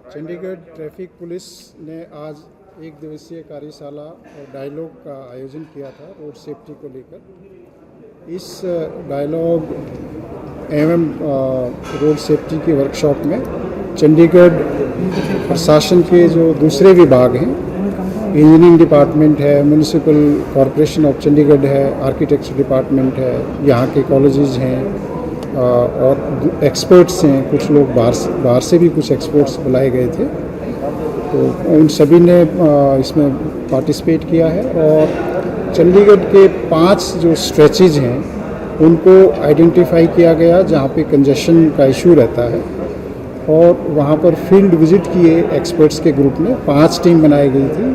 Chandigarh traffic police ने आज एक दिवसीय कार्यशाला और डायलॉग का आयोजन किया था रोड सेफ्टी को लेकर। इस डायलॉग एवं रोड सेफ्टी की वर्कशॉप में चंडीगढ़ प्रशासन के जो दूसरे विभाग हैं, इंजीनियरिंग डिपार्टमेंट है, म्यूनिसिपल कॉरपोरेशन ऑफ चंडीगढ़ है, आर्किटेक्चर डिपार्टमेंट है, यहाँ के कॉलेजेस हैं और एक्सपर्ट्स हैं, कुछ लोग बाहर से भी कुछ एक्सपर्ट्स बुलाए गए थे, तो उन सभी ने इसमें पार्टिसिपेट किया है। और चंडीगढ़ के 5 जो स्ट्रेचेज हैं उनको आइडेंटिफाई किया गया जहाँ पे कंजेशन का इशू रहता है, और वहाँ पर फील्ड विजिट किए एक्सपर्ट्स के ग्रुप ने। 5 टीम बनाई गई थी,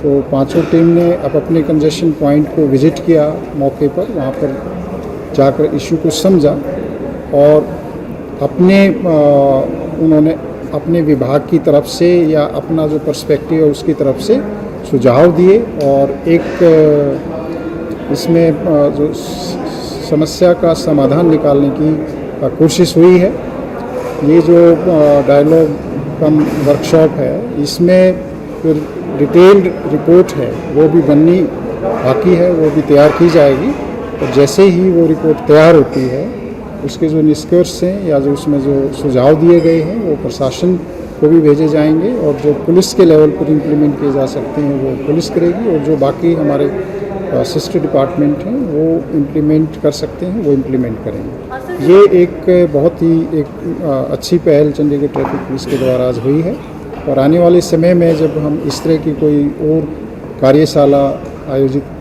तो पांचों टीम ने अपने कंजेशन पॉइंट को विजिट किया मौके पर, वहाँ पर जाकर इशू को समझा और उन्होंने अपने विभाग की तरफ से या अपना जो पर्सपेक्टिव है उसकी तरफ से सुझाव दिए, और एक इसमें जो समस्या का समाधान निकालने की कोशिश हुई है। ये जो डायलॉग कम वर्कशॉप है, इसमें फिर डिटेल्ड रिपोर्ट है वो भी बननी बाकी है, वो भी तैयार की जाएगी, और जैसे ही वो रिपोर्ट तैयार होती है उसके जो निष्कर्ष हैं या जो उसमें जो सुझाव दिए गए हैं वो प्रशासन को भी भेजे जाएंगे, और जो पुलिस के लेवल पर इम्प्लीमेंट किए जा सकते हैं वो पुलिस करेगी, और जो बाकी हमारे सिस्टर डिपार्टमेंट हैं वो इम्प्लीमेंट कर सकते हैं वो इम्प्लीमेंट करेंगे। ये एक बहुत ही अच्छी पहल चंडीगढ़ ट्रैफिक पुलिस के द्वारा आज हुई है, और आने वाले समय में जब हम इस तरह की कोई और कार्यशाला आयोजित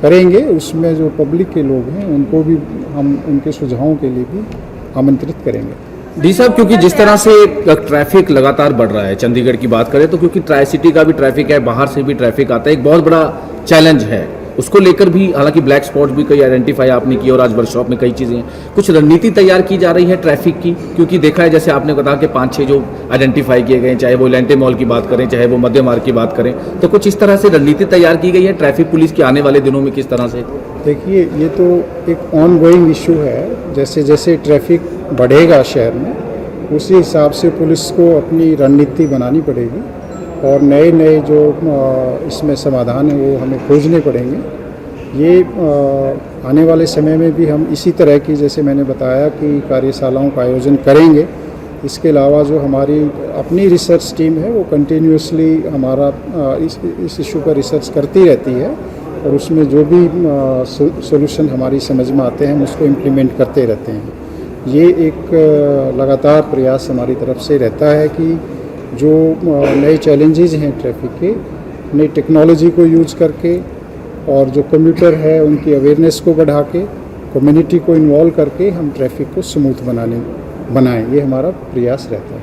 करेंगे उसमें जो पब्लिक के लोग हैं उनको भी हम उनके सुझावों के लिए भी आमंत्रित करेंगे। डी साहब, क्योंकि जिस तरह से ट्रैफिक लगातार बढ़ रहा है, चंडीगढ़ की बात करें तो क्योंकि ट्राई सिटी का भी ट्रैफिक है, बाहर से भी ट्रैफिक आता है, एक बहुत बड़ा चैलेंज है, उसको लेकर भी हालांकि ब्लैक स्पॉट्स भी कई आइडेंटिफाई आपने की और आज वर्कशॉप में कई चीज़ें हैं, कुछ रणनीति तैयार की जा रही है ट्रैफिक की, क्योंकि देखा है जैसे आपने बताया कि 5-6 जो आइडेंटिफाई किए गए, चाहे वो लेंटे मॉल की बात करें, चाहे वो मध्य मार्ग की बात करें, तो कुछ इस तरह से रणनीति तैयार की गई है ट्रैफिक पुलिस की आने वाले दिनों में किस तरह से? देखिए, ये तो एक ऑन गोइंग इशू है, जैसे जैसे ट्रैफिक बढ़ेगा शहर में उसी हिसाब से पुलिस को अपनी रणनीति बनानी पड़ेगी, और नए नए जो इसमें समाधान है वो हमें खोजने पड़ेंगे। ये आने वाले समय में भी हम इसी तरह की, जैसे मैंने बताया कि कार्यशालाओं का आयोजन करेंगे। इसके अलावा जो हमारी अपनी रिसर्च टीम है वो कंटिन्यूसली हमारा इस इशू पर रिसर्च करती रहती है, और उसमें जो भी सॉल्यूशन हमारी समझ में आते हैं हम उसको इम्प्लीमेंट करते रहते हैं। ये एक लगातार प्रयास हमारी तरफ से रहता है कि जो नए चैलेंजेस हैं ट्रैफिक के, नई टेक्नोलॉजी को यूज करके और जो कम्यूटर है उनकी अवेयरनेस को बढ़ा के, कम्युनिटी को इन्वॉल्व करके हम ट्रैफिक को स्मूथ बनाएं, ये हमारा प्रयास रहता है।